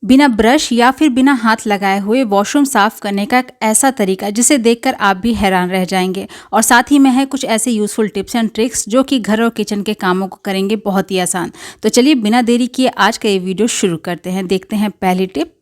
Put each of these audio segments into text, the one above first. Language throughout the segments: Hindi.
बिना ब्रश या फिर बिना हाथ लगाए हुए वॉशरूम साफ करने का एक ऐसा तरीका जिसे देखकर आप भी हैरान रह जाएंगे। और साथ ही में है कुछ ऐसे यूजफुल टिप्स एंड ट्रिक्स जो कि घर और किचन के कामों को करेंगे बहुत ही आसान। तो चलिए बिना देरी किए आज का ये वीडियो शुरू करते हैं। देखते हैं पहली टिप।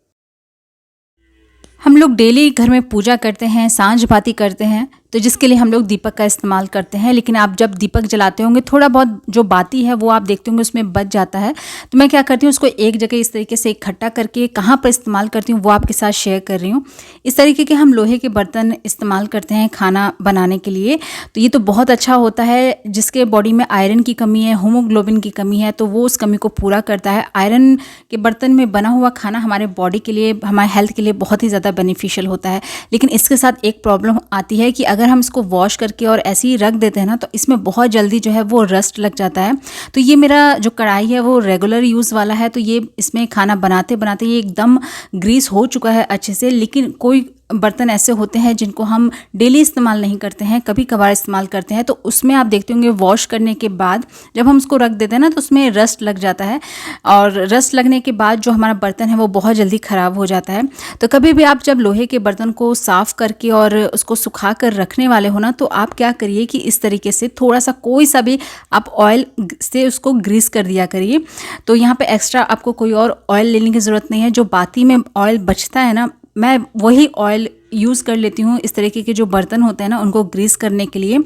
हम लोग डेली घर में पूजा करते हैं, सांझ बाती करते हैं, तो जिसके लिए हम लोग दीपक का इस्तेमाल करते हैं। लेकिन आप जब दीपक जलाते होंगे थोड़ा बहुत जो बाती है वो आप देखते होंगे उसमें बच जाता है। तो मैं क्या करती हूँ, उसको एक जगह इस तरीके से इकट्ठा करके कहाँ पर इस्तेमाल करती हूँ वो आपके साथ शेयर कर रही हूँ। इस तरीके के हम लोहे के बर्तन इस्तेमाल करते हैं खाना बनाने के लिए। तो ये तो बहुत अच्छा होता है। जिसके बॉडी में आयरन की कमी है, हीमोग्लोबिन की कमी है, तो वो उस कमी को पूरा करता है। आयरन के बर्तन में बना हुआ खाना हमारे बॉडी के लिए, हमारे हेल्थ के लिए बहुत ही ज़्यादा बेनिफिशियल होता है। लेकिन इसके साथ एक प्रॉब्लम आती है कि अगर हम इसको वॉश करके और ऐसे ही रख देते हैं ना, तो इसमें बहुत जल्दी जो है वो रस्ट लग जाता है। तो ये मेरा जो कढ़ाई है वो रेगुलर यूज़ वाला है, तो ये इसमें खाना बनाते बनाते ये एकदम ग्रीस हो चुका है अच्छे से। लेकिन कोई बर्तन ऐसे होते हैं जिनको हम डेली इस्तेमाल नहीं करते हैं, कभी कभार इस्तेमाल करते हैं, तो उसमें आप देखते होंगे वॉश करने के बाद जब हम उसको रख देते हैं ना तो उसमें रस्ट लग जाता है। और रस्ट लगने के बाद जो हमारा बर्तन है वो बहुत जल्दी ख़राब हो जाता है। तो कभी भी आप जब लोहे के बर्तन को साफ़ करके और उसको सुखा कर रखने वाले हो ना, तो आप क्या करिए कि इस तरीके से थोड़ा सा कोई सा भी आप ऑयल से उसको ग्रीस कर दिया करिए। तो यहाँ पे एक्स्ट्रा आपको कोई और ऑयल लेने की ज़रूरत नहीं है। जो बाती में ऑयल बचता है ना, मैं वही ऑयल यूज़ कर लेती हूँ इस तरीके के जो बर्तन होते हैं ना उनको ग्रीस करने के लिए।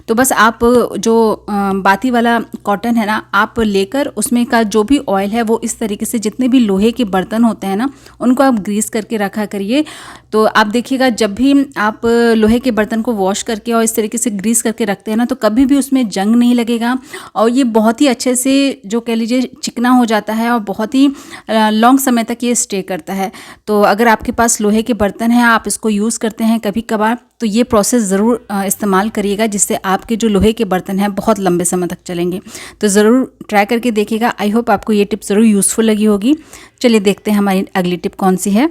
तो बस आप जो बाती वाला कॉटन है ना, आप लेकर उसमें का जो भी ऑयल है वो इस तरीके से जितने भी लोहे के बर्तन होते हैं ना उनको आप ग्रीस करके रखा करिए। तो आप देखिएगा जब भी आप लोहे के बर्तन को वॉश करके और इस तरीके से ग्रीस करके रखते हैं ना, तो कभी भी उसमें जंग नहीं लगेगा और ये बहुत ही अच्छे से जो कह लीजिए चिकना हो जाता है और बहुत ही लॉन्ग समय तक ये स्टे करता है। तो अगर आपके पास लोहे के बर्तन हैं, आप इसको यूज़ करते हैं कभी कभार, तो ये प्रोसेस ज़रूर इस्तेमाल करिएगा, जिससे आपके जो लोहे के बर्तन हैं बहुत लंबे समय तक चलेंगे। तो ज़रूर ट्राई करके देखिएगा। आई होप आपको ये टिप ज़रूर यूज़फुल लगी होगी। चलिए देखते हैं हमारी अगली टिप कौन सी है।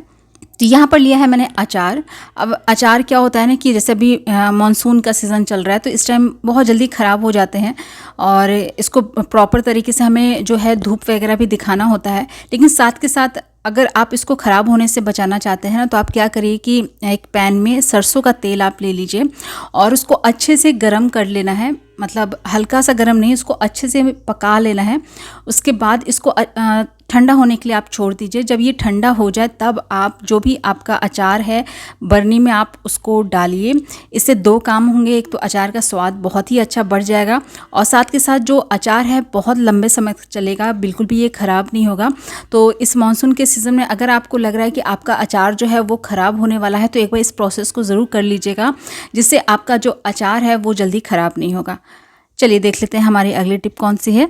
तो यहाँ पर लिया है मैंने अचार। अब अचार क्या होता है ना कि जैसे अभी मानसून का सीज़न चल रहा है, तो इस टाइम बहुत जल्दी ख़राब हो जाते हैं और इसको प्रॉपर तरीके से हमें जो है धूप वगैरह भी दिखाना होता है। लेकिन साथ के साथ अगर आप इसको ख़राब होने से बचाना चाहते हैं ना, तो आप क्या करिए कि एक पैन में सरसों का तेल आप ले लीजिए और उसको अच्छे से गर्म कर लेना है। मतलब हल्का सा गर्म नहीं, इसको अच्छे से पका लेना है। उसके बाद इसको ठंडा होने के लिए आप छोड़ दीजिए। जब ये ठंडा हो जाए तब आप जो भी आपका अचार है बरनी में आप उसको डालिए। इससे दो काम होंगे, एक तो अचार का स्वाद बहुत ही अच्छा बढ़ जाएगा और साथ के साथ जो अचार है बहुत लंबे समय तक चलेगा, बिल्कुल भी ये ख़राब नहीं होगा। तो इस मानसून के सीज़न में अगर आपको लग रहा है कि आपका अचार जो है वो ख़राब होने वाला है, तो एक बार इस प्रोसेस को ज़रूर कर लीजिएगा, जिससे आपका जो अचार है वो जल्दी ख़राब नहीं होगा। चलिए देख लेते हैं हमारी अगली टिप कौन सी है।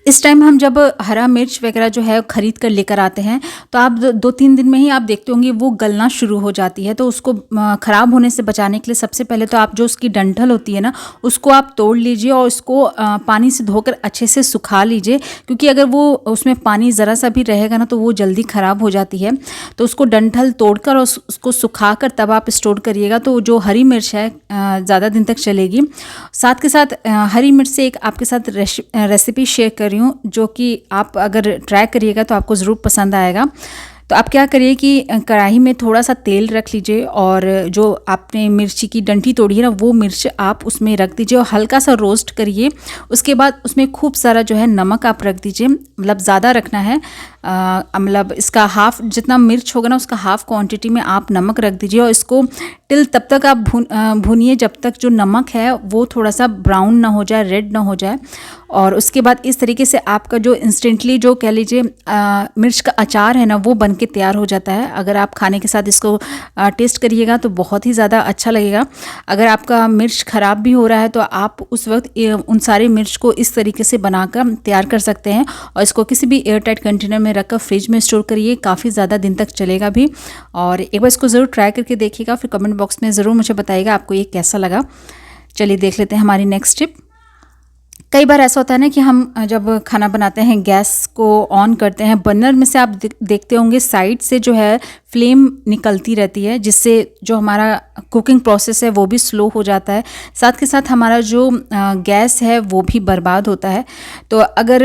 इस टाइम हम जब हरा मिर्च वगैरह जो है ख़रीद कर लेकर आते हैं, तो आप 2-3 दिन में ही आप देखते होंगे वो गलना शुरू हो जाती है। तो उसको ख़राब होने से बचाने के लिए सबसे पहले तो आप जो उसकी डंठल होती है ना उसको आप तोड़ लीजिए और उसको पानी से धोकर अच्छे से सुखा लीजिए, क्योंकि अगर वो उसमें पानी ज़रा सा भी रहेगा ना तो वो जल्दी ख़राब हो जाती है। तो उसको डंठल तोड़कर और उसको सुखा कर तब आप स्टोर करिएगा, तो जो हरी मिर्च है ज़्यादा दिन तक चलेगी। साथ के साथ हरी मिर्च से एक आपके साथ रेसिपी शेयर कर रही हूँ, जो कि आप अगर ट्राई करिएगा तो आपको ज़रूर पसंद आएगा। तो आप क्या करिए कि कढ़ाई में थोड़ा सा तेल रख लीजिए और जो आपने मिर्ची की डंठी तोड़ी है ना वो मिर्च आप उसमें रख दीजिए और हल्का सा रोस्ट करिए। उसके बाद उसमें खूब सारा जो है नमक आप रख दीजिए, मतलब ज़्यादा रखना है। मतलब इसका हाफ़ जितना मिर्च होगा ना उसका हाफ़ क्वांटिटी में आप नमक रख दीजिए और इसको टिल तब तक आप भूनिए जब तक जो नमक है वो थोड़ा सा ब्राउन ना हो जाए, रेड ना हो जाए। और उसके बाद इस तरीके से आपका जो इंस्टेंटली जो कह लीजिए मिर्च का अचार है ना वो बन के तैयार हो जाता है। अगर आप खाने के साथ इसको टेस्ट करिएगा तो बहुत ही ज़्यादा अच्छा लगेगा। अगर आपका मिर्च ख़राब भी हो रहा है तो आप उस वक्त उन सारे मिर्च को इस तरीके से बनाकर तैयार कर सकते हैं और इसको किसी भी एयर टाइट कंटेनर में रखकर फ्रिज में स्टोर करिए, काफ़ी ज़्यादा दिन तक चलेगा भी। और एक बार इसको ज़रूर ट्राई करके देखिएगा, फिर कमेंट बॉक्स में ज़रूर मुझे बताइएगा आपको ये कैसा लगा। चलिए देख लेते हैं हमारी नेक्स्ट टिप। कई बार ऐसा होता है ना कि हम जब खाना बनाते हैं गैस को ऑन करते हैं, बर्नर में से आप देखते होंगे साइड से जो है फ्लेम निकलती रहती है, जिससे जो हमारा कुकिंग प्रोसेस है वो भी स्लो हो जाता है। साथ के साथ हमारा जो गैस है वो भी बर्बाद होता है। तो अगर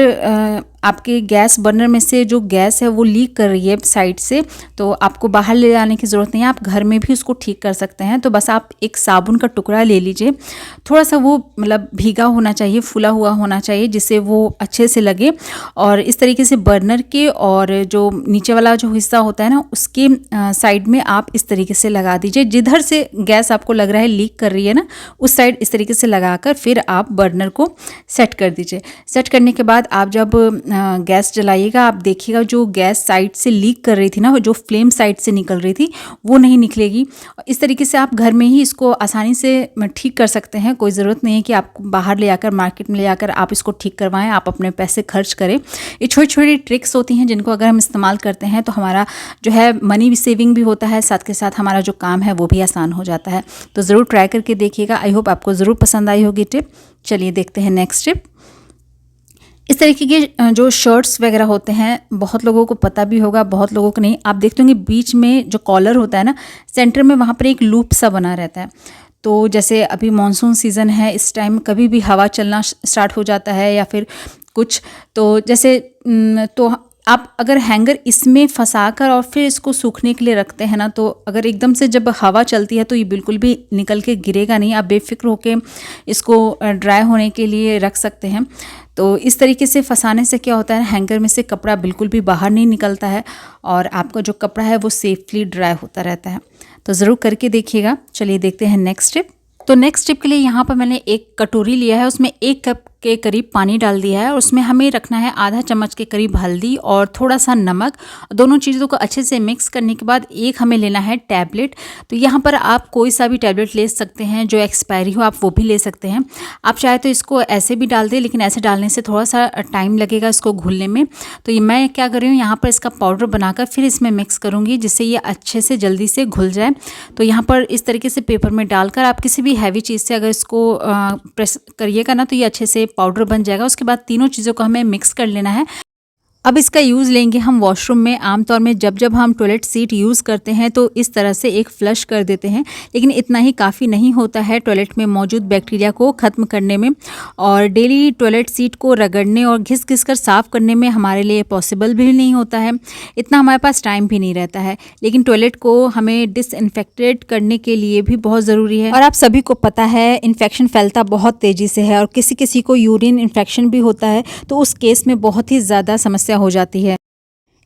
आपके गैस बर्नर में से जो गैस है वो लीक कर रही है साइड से, तो आपको बाहर ले जाने की ज़रूरत नहीं है, आप घर में भी उसको ठीक कर सकते हैं। तो बस आप एक साबुन का टुकड़ा ले लीजिए, थोड़ा सा वो मतलब भीगा होना चाहिए, फूला हुआ होना चाहिए, जिससे वो अच्छे से लगे। और इस तरीके से बर्नर के और जो नीचे वाला जो हिस्सा होता है ना, उसके साइड में आप इस तरीके से लगा दीजिए। जिधर से गैस आपको लग रहा है लीक कर रही है ना, उस साइड इस तरीके से लगाकर फिर आप बर्नर को सेट कर दीजिए। सेट करने के बाद आप जब गैस जलाइएगा, आप देखिएगा जो गैस साइड से लीक कर रही थी ना, जो फ्लेम साइड से निकल रही थी, वो नहीं निकलेगी। इस तरीके से आप घर में ही इसको आसानी से ठीक कर सकते हैं। कोई ज़रूरत नहीं है कि आपको बाहर ले आकर, मार्केट में ले आकर आप इसको ठीक करवाएं, आप अपने पैसे खर्च करें। ये छोटी छोटी ट्रिक्स होती हैं जिनको अगर हम इस्तेमाल करते हैं तो हमारा जो है मनी भी सेविंग भी होता है, साथ के साथ हमारा जो काम है वो भी आसान हो जाता है। तो ज़रूर ट्राई करके देखिएगा। आई होप आपको ज़रूर पसंद आई होगी टिप। चलिए देखते हैं नेक्स्ट टिप। इस तरीके के जो शर्ट्स वगैरह होते हैं, बहुत लोगों को पता भी होगा, बहुत लोगों को नहीं। आप देखते होंगे बीच में जो कॉलर होता है ना, सेंटर में वहाँ पर एक लूप सा बना रहता है। तो जैसे अभी मॉनसून सीज़न है, इस टाइम कभी भी हवा चलना स्टार्ट हो जाता है या फिर कुछ, तो जैसे तो आप अगर हैंगर इसमें फंसाकर और फिर इसको सूखने के लिए रखते हैं ना, तो अगर एकदम से जब हवा चलती है तो ये बिल्कुल भी निकल के गिरेगा नहीं। आप बेफिक्र होकर इसको ड्राई होने के लिए रख सकते हैं। तो इस तरीके से फंसाने से क्या होता है, हैंगर में से कपड़ा बिल्कुल भी बाहर नहीं निकलता है और आपका जो कपड़ा है वो सेफली ड्राई होता रहता है। तो ज़रूर करके देखिएगा। चलिए देखते हैं नेक्स्ट टिप। तो नेक्स्ट टिप के लिए यहाँ पर मैंने एक कटोरी लिया है, उसमें 1 कप के करीब पानी डाल दिया है और उसमें हमें रखना है आधा चम्मच के करीब हल्दी और थोड़ा सा नमक। दोनों चीज़ों को अच्छे से मिक्स करने के बाद एक हमें लेना है टैबलेट। तो यहाँ पर आप कोई सा भी टैबलेट ले सकते हैं, जो एक्सपायरी हो आप वो भी ले सकते हैं। आप चाहे तो इसको ऐसे भी डाल दें, लेकिन ऐसे डालने से थोड़ा सा टाइम लगेगा इसको घुलने में। तो ये मैं क्या कर रही हूँ, यहाँ पर इसका पाउडर बनाकर फिर इसमें मिक्स करूँगी, जिससे ये अच्छे से जल्दी से घुल जाए। तो यहाँ पर इस तरीके से पेपर में डालकर आप किसी भी हैवी चीज़ से अगर इसको प्रेस करिएगा ना, तो ये अच्छे से पाउडर बन जाएगा। उसके बाद तीनों चीज़ों को हमें मिक्स कर लेना है। अब इसका यूज़ लेंगे हम वॉशरूम में। आमतौर में जब हम टॉयलेट सीट यूज़ करते हैं तो इस तरह से एक फ्लश कर देते हैं, लेकिन इतना ही काफ़ी नहीं होता है टॉयलेट में मौजूद बैक्टीरिया को ख़त्म करने में। और डेली टॉयलेट सीट को रगड़ने और घिस घिस कर साफ़ करने में हमारे लिए पॉसिबल भी नहीं होता है, इतना हमारे पास टाइम भी नहीं रहता है। लेकिन टॉयलेट को हमें डिसइंफेक्टेड करने के लिए भी बहुत ज़रूरी है। और आप सभी को पता है इन्फेक्शन फैलता बहुत तेज़ी से है और किसी किसी को यूरिन इन्फेक्शन भी होता है, तो उस केस में बहुत ही ज़्यादा समस्या हो जाती है।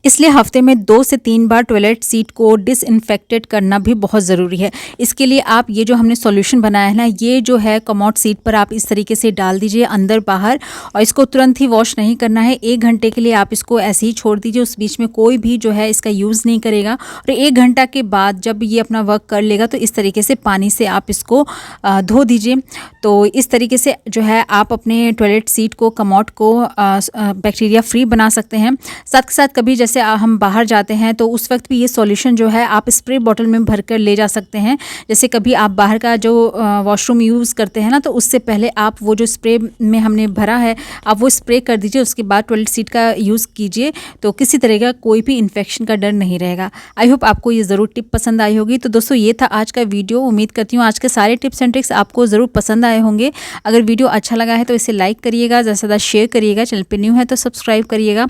इसलिए हफ्ते में 2 से 3 बार टॉयलेट सीट को डिसइंफेक्टेड करना भी बहुत ज़रूरी है। इसके लिए आप ये जो हमने सॉल्यूशन बनाया है ना, ये जो है कमोड सीट पर आप इस तरीके से डाल दीजिए अंदर बाहर, और इसको तुरंत ही वॉश नहीं करना है। 1 घंटे के लिए आप इसको ऐसे ही छोड़ दीजिए, उस बीच में कोई भी जो है इसका यूज़ नहीं करेगा। और 1 घंटा के बाद जब ये अपना वर्क कर लेगा तो इस तरीके से पानी से आप इसको धो दीजिए। तो इस तरीके से जो है आप अपने टॉयलेट सीट को, कमोड को बैक्टीरिया फ्री बना सकते हैं। साथ के साथ कभी जैसे हम बाहर जाते हैं तो उस वक्त भी ये सॉल्यूशन जो है आप स्प्रे बॉटल में भरकर ले जा सकते हैं। जैसे कभी आप बाहर का जो वॉशरूम यूज़ करते हैं ना, तो उससे पहले आप वो जो स्प्रे में हमने भरा है आप वो स्प्रे कर दीजिए, उसके बाद टॉयलेट सीट का यूज़ कीजिए, तो किसी तरह का कोई भी इन्फेक्शन का डर नहीं रहेगा। आई होप आपको ये ज़रूर टिप पसंद आई होगी। तो दोस्तों ये था आज का वीडियो। उम्मीद करती हूँ आज के सारे टिप्स एंड ट्रिक्स आपको ज़रूर पसंद आए होंगे। अगर वीडियो अच्छा लगा है तो इसे लाइक करिएगा, ज़्यादा से ज़्यादा शेयर करिएगा। चैनल पर न्यू है तो सब्सक्राइब करिएगा।